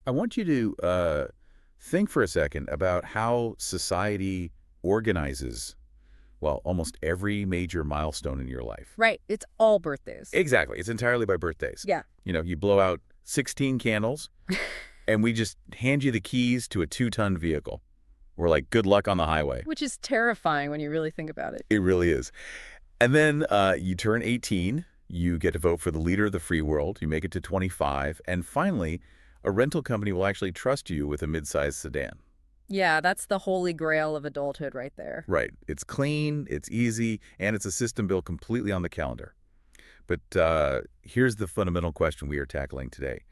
I want you to think for a second about how society organizes, well, almost every major milestone in your life. Right. It's all birthdays. Exactly. It's entirely by birthdays. Yeah. You blow out 16 candles, and we just hand you the keys to a 2-ton vehicle. We're like, good luck on the highway. Which is terrifying when you really think about it. It really is. And then you turn 18, you get to vote for the leader of the free world, you make it to 25, and finally, a rental company will actually trust you with a mid-sized sedan. Yeah, that's the holy grail of adulthood right there. Right. It's clean, it's easy, and it's a system built completely on the calendar. But here's the fundamental question we are tackling today.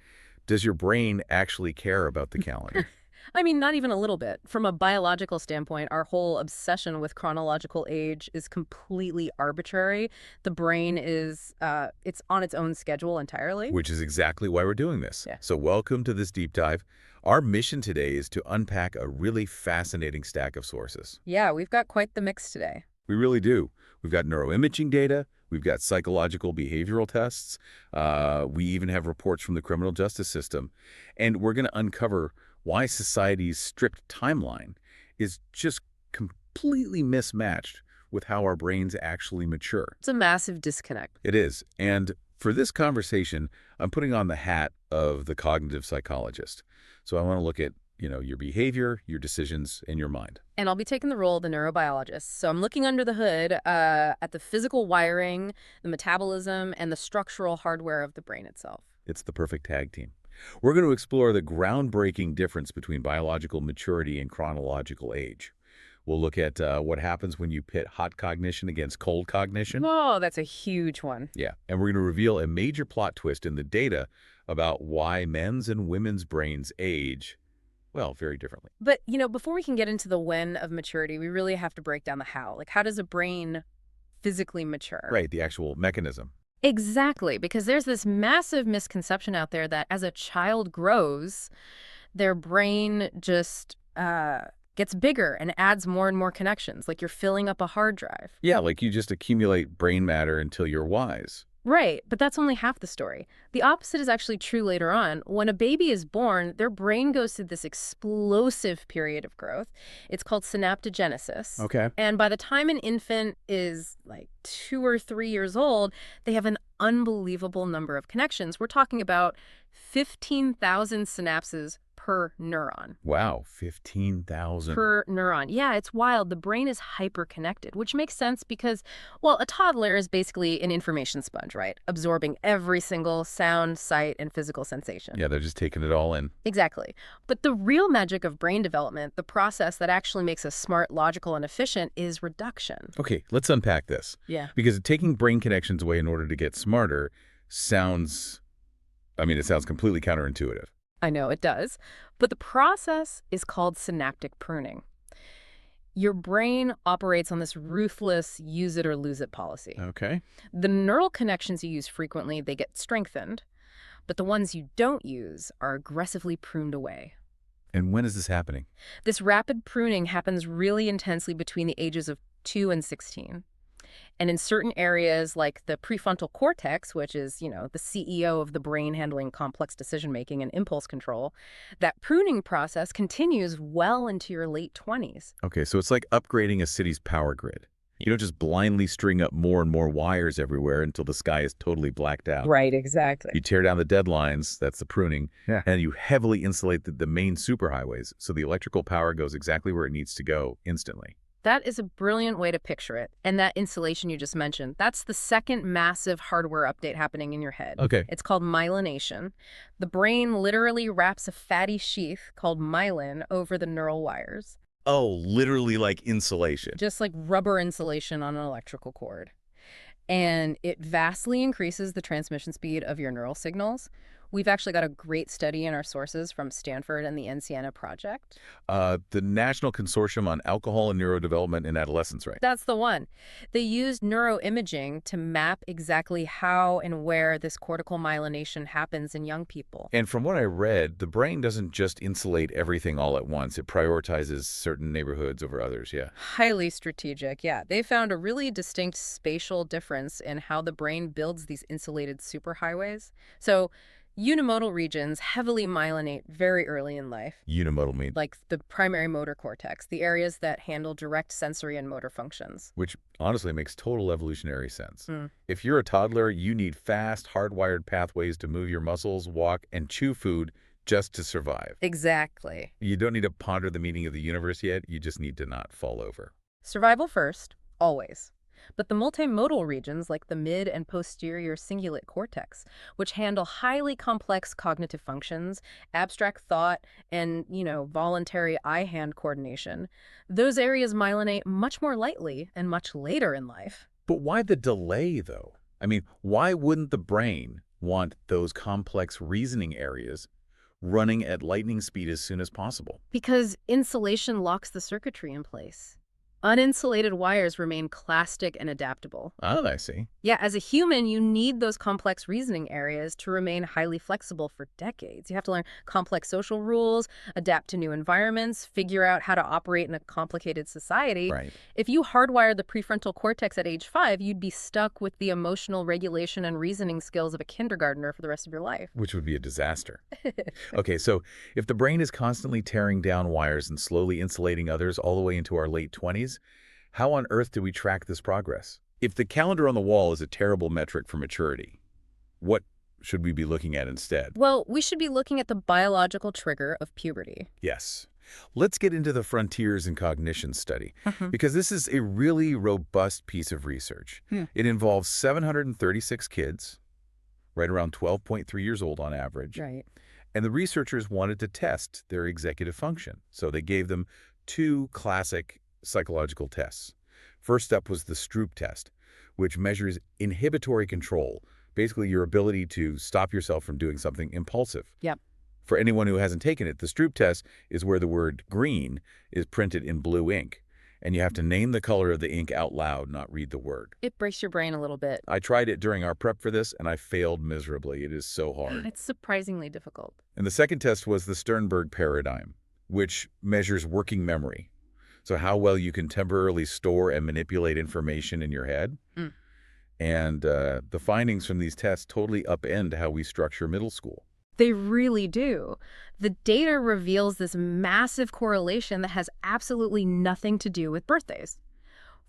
Does your brain actually care about the calendar? I mean, not even a little bit. From a biological standpoint, our whole obsession with chronological age is completely arbitrary. The brain is, it's on its own schedule entirely. Which is exactly why we're doing this. Yeah. So welcome to this deep dive. Our mission today is to unpack a really fascinating stack of sources. Yeah, we've got quite the mix today. We really do. We've got neuroimaging data. We've got psychological behavioral tests. We even have reports from the criminal justice system. And we're going to uncover why society's strict timeline is just completely mismatched with how our brains actually mature. It's a massive disconnect. It is. And for this conversation, I'm putting on the hat of the cognitive psychologist. So I want to look at, your behavior, your decisions, and your mind. And I'll be taking the role of the neurobiologist. So I'm looking under the hood at the physical wiring, the metabolism, and the structural hardware of the brain itself. It's the perfect tag team. We're going to explore the groundbreaking difference between biological maturity and chronological age. We'll look at what happens when you pit hot cognition against cold cognition. Oh, that's a huge one. Yeah, and we're going to reveal a major plot twist in the data about why men's and women's brains age, well, very differently. But, before we can get into the when of maturity, we really have to break down the how. Like, how does a brain physically mature? Right, the actual mechanism. Exactly, because there's this massive misconception out there that as a child grows, their brain just gets bigger and adds more and more connections, like you're filling up a hard drive. Yeah, like you just accumulate brain matter until you're wise. Right, but that's only half the story. The opposite is actually true later on. When a baby is born, their brain goes through this explosive period of growth. It's called synaptogenesis. Okay. And by the time an infant is like 2 or 3 years old, they have an unbelievable number of connections. We're talking about 15,000 synapses per neuron. Wow, 15,000. Per neuron. Yeah, it's wild. The brain is hyper-connected, which makes sense because, well, a toddler is basically an information sponge, right? Absorbing every single sound, sight, and physical sensation. Yeah, they're just taking it all in. Exactly. But the real magic of brain development, the process that actually makes us smart, logical, and efficient, is reduction. Okay, let's unpack this. Yeah. Because taking brain connections away in order to get smarter sounds, it sounds completely counterintuitive. I know, it does. But the process is called synaptic pruning. Your brain operates on this ruthless use it or lose it policy. Okay. The neural connections you use frequently, they get strengthened, but the ones you don't use are aggressively pruned away. And when is this happening? This rapid pruning happens really intensely between the ages of 2 and 16. And in certain areas like the prefrontal cortex, which is, the CEO of the brain handling complex decision-making and impulse control, that pruning process continues well into your late 20s. Okay, so it's like upgrading a city's power grid. You don't just blindly string up more and more wires everywhere until the sky is totally blacked out. Right, exactly. You tear down the dead lines, that's the pruning, Yeah. and you heavily insulate the main superhighways so the electrical power goes exactly where it needs to go instantly. That is a brilliant way to picture it. And that insulation you just mentioned, that's the second massive hardware update happening in your head. Okay. It's called myelination. The brain literally wraps a fatty sheath called myelin over the neural wires, Oh, literally like insulation. just like rubber insulation on an electrical cord. And it vastly increases the transmission speed of your neural signals. We've actually got a great study in our sources from Stanford and the NCNA project. The National Consortium on Alcohol and Neurodevelopment in Adolescence, right? That's the one. They used neuroimaging to map exactly how and where this cortical myelination happens in young people. And from what I read, the brain doesn't just insulate everything all at once. It prioritizes certain neighborhoods over others, yeah. Highly strategic, yeah. They found a really distinct spatial difference in how the brain builds these insulated superhighways. So Unimodal regions heavily myelinate very early in life, Unimodal means, like the primary motor cortex, the areas that handle direct sensory and motor functions. which honestly makes total evolutionary sense. Mm. If you're a toddler, you need fast, hardwired pathways to move your muscles, walk, and chew food just to survive. Exactly. You don't need to ponder the meaning of the universe yet. You just need to not fall over. Survival first, always. But the multimodal regions, like the mid and posterior cingulate cortex, which handle highly complex cognitive functions, abstract thought, and, voluntary eye-hand coordination, those areas myelinate much more lightly and much later in life. But why the delay, though? I mean, why wouldn't the brain want those complex reasoning areas running at lightning speed as soon as possible? Because insulation locks the circuitry in place. Uninsulated wires remain plastic and adaptable. Oh, I see. Yeah, as a human, you need those complex reasoning areas to remain highly flexible for decades. You have to learn complex social rules, adapt to new environments, figure out how to operate in a complicated society. Right. If you hardwired the prefrontal cortex at age 5, you'd be stuck with the emotional regulation and reasoning skills of a kindergartner for the rest of your life. Which would be a disaster. Okay, so if the brain is constantly tearing down wires and slowly insulating others all the way into our late 20s, how on earth do we track this progress? If the calendar on the wall is a terrible metric for maturity, what should we be looking at instead? Well, we should be looking at the biological trigger of puberty. Yes. Let's get into the Frontiers in Cognition study, because this is a really robust piece of research. Yeah. It involves 736 kids, right around 12.3 years old on average. Right. And the researchers wanted to test their executive function. So they gave them 2 classic psychological tests. First up was the Stroop test, which measures inhibitory control, basically your ability to stop yourself from doing something impulsive. Yep. For anyone who hasn't taken it, the Stroop test is where the word green is printed in blue ink, and you have to name the color of the ink out loud, not read the word. It breaks your brain a little bit. I tried it during our prep for this, and I failed miserably. It is so hard. It's surprisingly difficult. And the second test was the Sternberg paradigm, which measures working memory. So how well you can temporarily store and manipulate information in your head. Mm. And the findings from these tests totally upend how we structure middle school. They really do. The data reveals this massive correlation that has absolutely nothing to do with birthdays.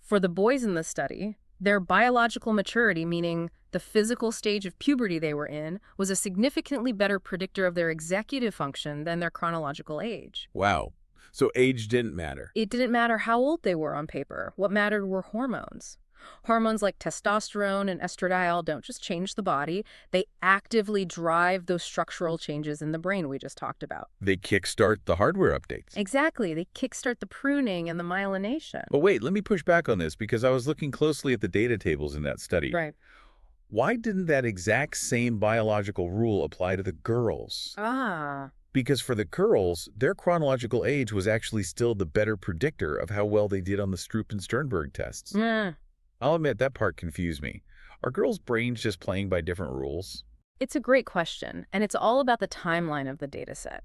For the boys in the study, their biological maturity, meaning the physical stage of puberty they were in, was a significantly better predictor of their executive function than their chronological age. Wow. So age didn't matter. It didn't matter how old they were on paper. What mattered were hormones. Hormones like testosterone and estradiol don't just change the body, they actively drive those structural changes in the brain we just talked about. They kickstart the hardware updates. Exactly. They kickstart the pruning and the myelination. But wait, let me push back on this because I was looking closely at the data tables in that study. Right. Why didn't that exact same biological rule apply to the girls? Ah. Because for the girls, their chronological age was actually still the better predictor of how well they did on the Stroop and Sternberg tests. Yeah. I'll admit that part confused me. Are girls' brains just playing by different rules? It's a great question, and it's all about the timeline of the data set.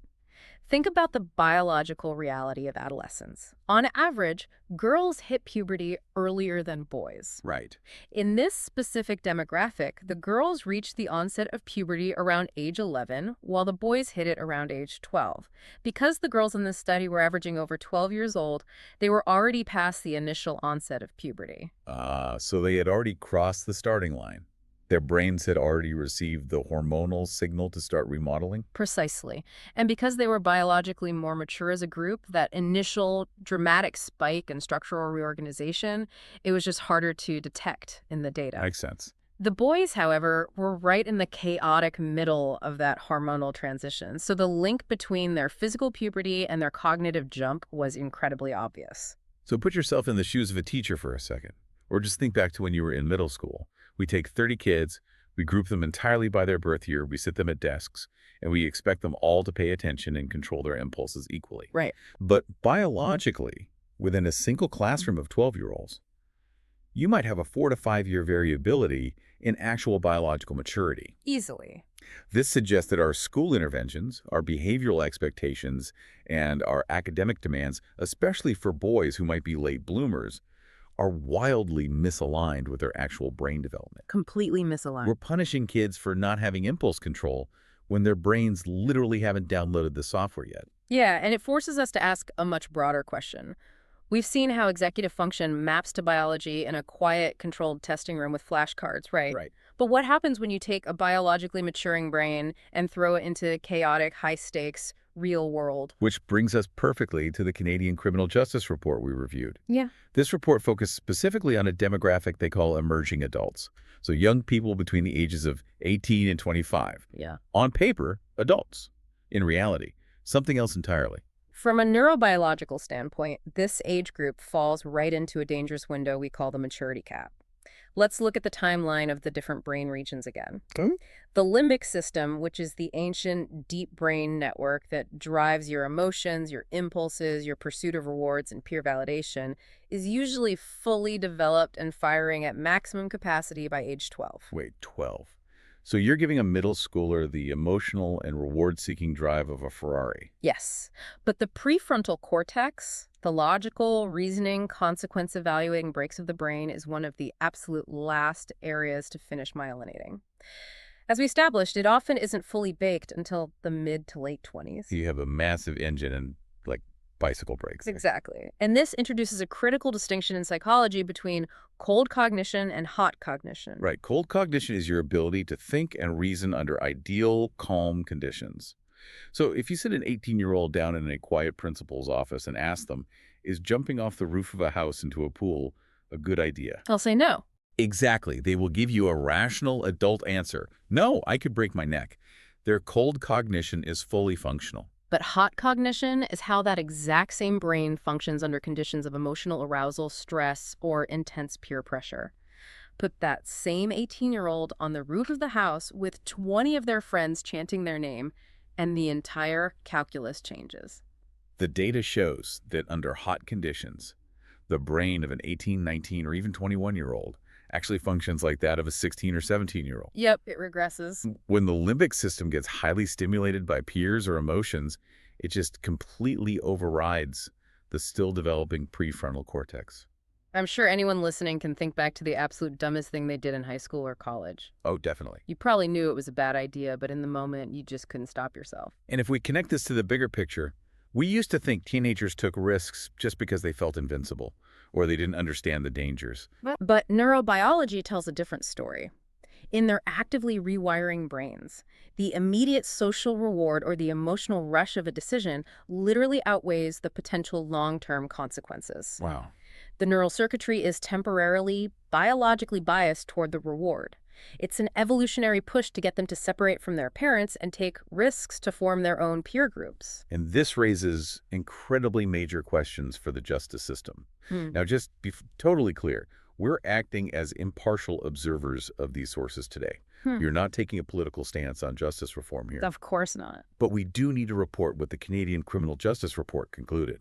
Think about the biological reality of adolescence. On average, girls hit puberty earlier than boys. Right. In this specific demographic, the girls reached the onset of puberty around age 11, while the boys hit it around age 12. Because the girls in this study were averaging over 12 years old, they were already past the initial onset of puberty. So they had already crossed the starting line. Their brains had already received the hormonal signal to start remodeling? Precisely. And because they were biologically more mature as a group, that initial dramatic spike in structural reorganization, it was just harder to detect in the data. Makes sense. The boys, however, were right in the chaotic middle of that hormonal transition, so the link between their physical puberty and their cognitive jump was incredibly obvious. So put yourself in the shoes of a teacher for a second, or just think back to when you were in middle school. We take 30 kids, we group them entirely by their birth year, we sit them at desks, and we expect them all to pay attention and control their impulses equally. Right. But biologically, within a single classroom of 12-year-olds, you might have a 4 to 5 year variability in actual biological maturity. Easily. This suggests that our school interventions, our behavioral expectations, and our academic demands, especially for boys who might be late bloomers, are wildly misaligned with their actual brain development. Completely misaligned. We're punishing kids for not having impulse control when their brains literally haven't downloaded the software yet. Yeah, and it forces us to ask a much broader question. We've seen how executive function maps to biology in a quiet, controlled testing room with flashcards, right? Right. But what happens when you take a biologically maturing brain and throw it into chaotic, high-stakes, real world? Which brings us perfectly to the Canadian Criminal Justice Report we reviewed. Yeah. This report focused specifically on a demographic they call emerging adults, so young people between the ages of 18 and 25. Yeah. On paper, adults. In reality, something else entirely. From a neurobiological standpoint, this age group falls right into a dangerous window we call the maturity cap. Let's look at the timeline of the different brain regions again. Okay. The limbic system, which is the ancient deep brain network that drives your emotions, your impulses, your pursuit of rewards, and peer validation, is usually fully developed and firing at maximum capacity by age 12. Wait, 12. So you're giving a middle schooler the emotional and reward-seeking drive of a Ferrari. Yes, but the prefrontal cortex, the logical, reasoning, consequence-evaluating brakes of the brain, is one of the absolute last areas to finish myelinating. As we established, it often isn't fully baked until the mid to late 20s. You have a massive engine and, like, bicycle brakes. Exactly. And this introduces a critical distinction in psychology between cold cognition and hot cognition. Right. Cold cognition is your ability to think and reason under ideal, calm conditions. So if you sit an 18-year-old down in a quiet principal's office and ask them, is jumping off the roof of a house into a pool a good idea? I'll say no. Exactly. They will give you a rational adult answer. No, I could break my neck. Their cold cognition is fully functional. But hot cognition is how that exact same brain functions under conditions of emotional arousal, stress, or intense peer pressure. Put that same 18-year-old on the roof of the house with 20 of their friends chanting their name, and the entire calculus changes. The data shows that under hot conditions, the brain of an 18, 19, or even 21-year-old actually functions like that of a 16 or 17-year-old. Yep, it regresses. When the limbic system gets highly stimulated by peers or emotions, it just completely overrides the still developing prefrontal cortex. I'm sure anyone listening can think back to the absolute dumbest thing they did in high school or college. Oh, definitely. You probably knew it was a bad idea, but in the moment, you just couldn't stop yourself. And if we connect this to the bigger picture, we used to think teenagers took risks just because they felt invincible, or they didn't understand the dangers. But neurobiology tells a different story. In their actively rewiring brains, the immediate social reward or the emotional rush of a decision literally outweighs the potential long-term consequences. Wow. The neural circuitry is temporarily, biologically biased toward the reward. It's an evolutionary push to get them to separate from their parents and take risks to form their own peer groups. And this raises incredibly major questions for the justice system. Now, just be totally clear, we're acting as impartial observers of these sources today. You're not taking a political stance on justice reform here. Of course not. But we do need to report what the Canadian Criminal Justice Report concluded.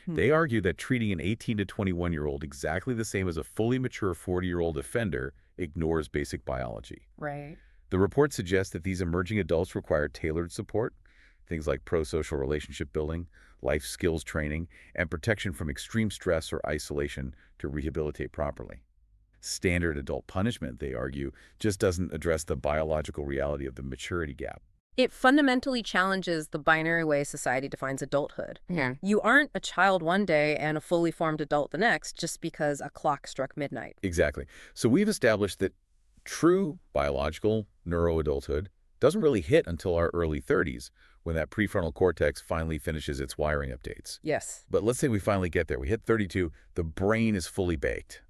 They argue that treating an 18 to 21-year-old exactly the same as a fully mature 40-year-old offender ignores basic biology. Right. The report suggests that these emerging adults require tailored support, things like pro-social relationship building, life skills training, and protection from extreme stress or isolation to rehabilitate properly. Standard adult punishment, they argue, just doesn't address the biological reality of the maturity gap. It fundamentally challenges the binary way society defines adulthood. You aren't a child one day and a fully formed adult the next just because a clock struck midnight. Exactly. So we've established that true biological neuroadulthood doesn't really hit until our early 30s, when that prefrontal cortex finally finishes its wiring updates. Yes. But let's say we finally get there. We hit 32, the brain is fully baked.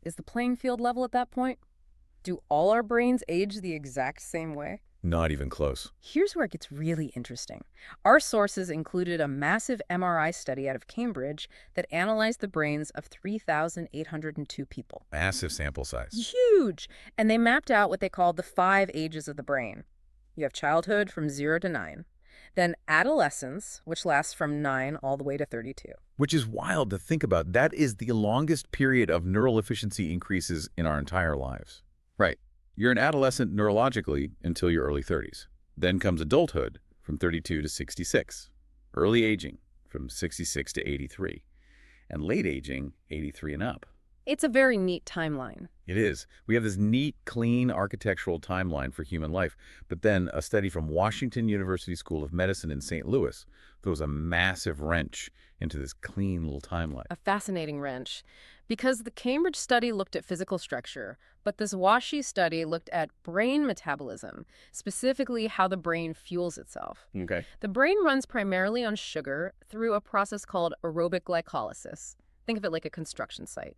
Is the playing field level at that point? Do all our brains age the exact same way? Not even close. Here's where it gets really interesting. Our sources included a massive MRI study out of Cambridge that analyzed the brains of 3,802 people. Massive sample size. Huge! And they mapped out what they called the 5 ages of the brain. You have childhood from 0 to 9. Then adolescence, which lasts from 9 all the way to 32. Which is wild to think about. That is the longest period of neural efficiency increases in our entire lives. Right. You're an adolescent neurologically until your early 30s. Then comes adulthood from 32 to 66. Early aging from 66 to 83. And late aging, 83 and up. It's a very neat timeline. It is. We have this neat, clean architectural timeline for human life, but then a study from Washington University School of Medicine in St. Louis throws a massive wrench into this clean little timeline. A fascinating wrench, because the Cambridge study looked at physical structure, but this WashU study looked at brain metabolism, specifically how the brain fuels itself. Okay. The brain runs primarily on sugar through a process called aerobic glycolysis. Think of it like a construction site.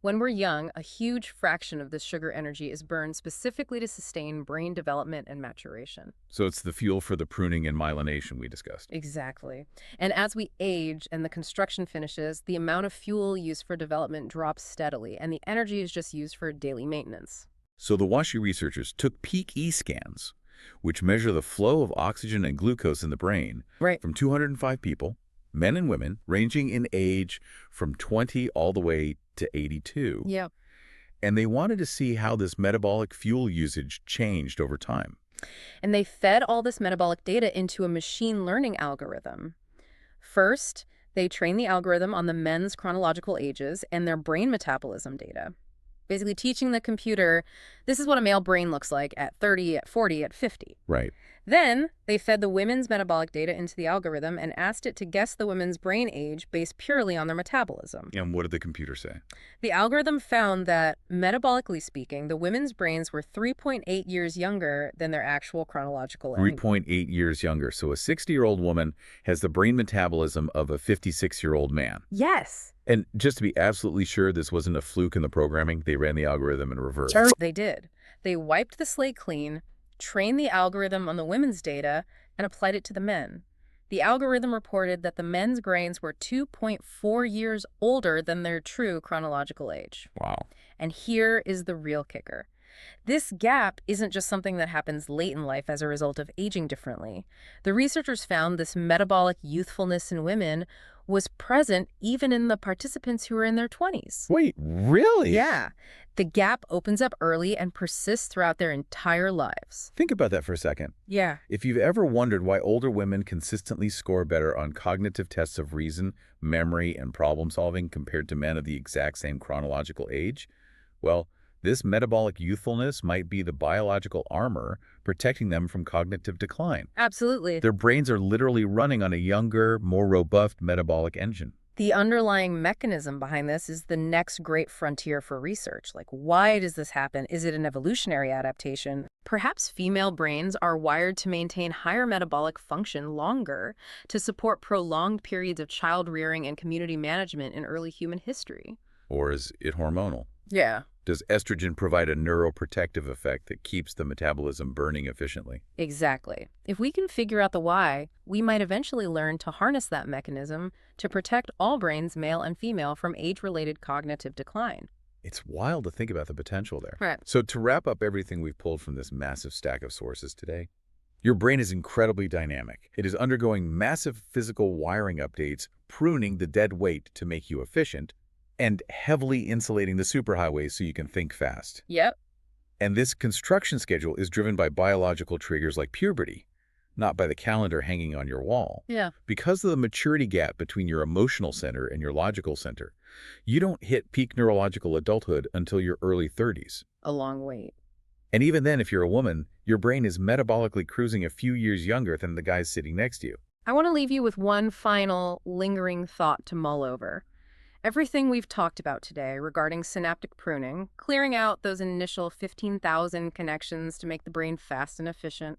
When we're young, a huge fraction of this sugar energy is burned specifically to sustain brain development and maturation. So it's the fuel for the pruning and myelination we discussed. Exactly. And as we age and the construction finishes, the amount of fuel used for development drops steadily, and the energy is just used for daily maintenance. So the WashU researchers took peak E scans, which measure the flow of oxygen and glucose in the brain, Right. from 205 people, men and women, ranging in age from 20 all the way to 82. Yeah. And they wanted to see how this metabolic fuel usage changed over time. And they fed all this metabolic data into a machine learning algorithm. First, they trained the algorithm on the men's chronological ages and their brain metabolism data, basically teaching the computer, this is what a male brain looks like at 30, at 40, at 50. Right. Then, they fed the women's metabolic data into the algorithm and asked it to guess the women's brain age based purely on their metabolism. And what did the computer say? The algorithm found that, metabolically speaking, the women's brains were 3.8 years younger than their actual chronological age. 3.8 years younger. So a 60-year-old woman has the brain metabolism of a 56-year-old man. Yes. And just to be absolutely sure this wasn't a fluke in the programming, they ran the algorithm in reverse. They did. They wiped the slate clean, trained the algorithm on the women's data, and applied it to the men. The algorithm reported that the men's brains were 2.4 years older than their true chronological age. Wow. And here is the real kicker. This gap isn't just something that happens late in life as a result of aging differently. The researchers found this metabolic youthfulness in women was present even in the participants who were in their 20s. Wait, really? Yeah. The gap opens up early and persists throughout their entire lives. Think about that for a second. Yeah. If you've ever wondered why older women consistently score better on cognitive tests of reason, memory, and problem solving compared to men of the exact same chronological age, well, this metabolic youthfulness might be the biological armor protecting them from cognitive decline. Absolutely. Their brains are literally running on a younger, more robust metabolic engine. The underlying mechanism behind this is the next great frontier for research. Like, why does this happen? Is it an evolutionary adaptation? Perhaps female brains are wired to maintain higher metabolic function longer to support prolonged periods of child rearing and community management in early human history. Or is it hormonal? Yeah. Does estrogen provide a neuroprotective effect that keeps the metabolism burning efficiently? Exactly. If we can figure out the why, we might eventually learn to harness that mechanism to protect all brains, male and female, from age-related cognitive decline. It's wild to think about the potential there. Right. So to wrap up everything we've pulled from this massive stack of sources today, your brain is incredibly dynamic. It is undergoing massive physical wiring updates, pruning the dead weight to make you efficient, and heavily insulating the superhighways so you can think fast. Yep. And this construction schedule is driven by biological triggers like puberty, not by the calendar hanging on your wall. Yeah. Because of the maturity gap between your emotional center and your logical center, you don't hit peak neurological adulthood until your early 30s. A long wait. And even then, if you're a woman, your brain is metabolically cruising a few years younger than the guys sitting next to you. I want to leave you with one final lingering thought to mull over. Everything we've talked about today regarding synaptic pruning, clearing out those initial 15,000 connections to make the brain fast and efficient,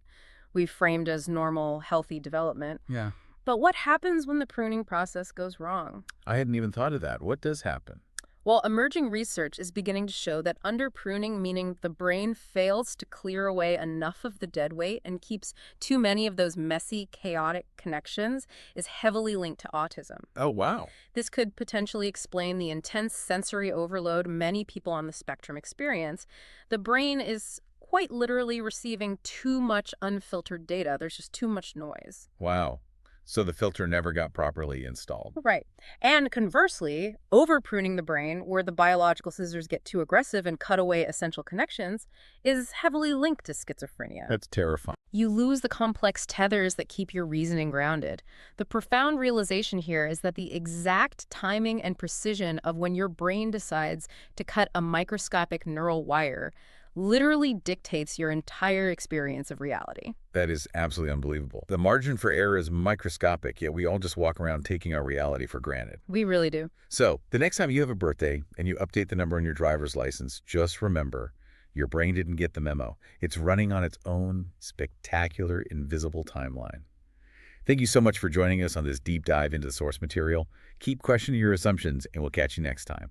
we've framed as normal, healthy development. Yeah. But what happens when the pruning process goes wrong? I hadn't even thought of that. What does happen? Well, emerging research is beginning to show that under-pruning, meaning the brain fails to clear away enough of the dead weight and keeps too many of those messy, chaotic connections, is heavily linked to autism. Oh, wow. This could potentially explain the intense sensory overload many people on the spectrum experience. The brain is quite literally receiving too much unfiltered data. There's just too much noise. Wow. So the filter never got properly installed. Right. And conversely, over-pruning the brain, where the biological scissors get too aggressive and cut away essential connections, is heavily linked to schizophrenia. That's terrifying. You lose the complex tethers that keep your reasoning grounded. The profound realization here is that the exact timing and precision of when your brain decides to cut a microscopic neural wire literally dictates your entire experience of reality. That is absolutely unbelievable. The margin for error is microscopic, yet we all just walk around taking our reality for granted. We really do. So, the next time you have a birthday and you update the number on your driver's license, just remember, your brain didn't get the memo. It's running on its own spectacular, invisible timeline. Thank you so much for joining us on this deep dive into the source material. Keep questioning your assumptions, and we'll catch you next time.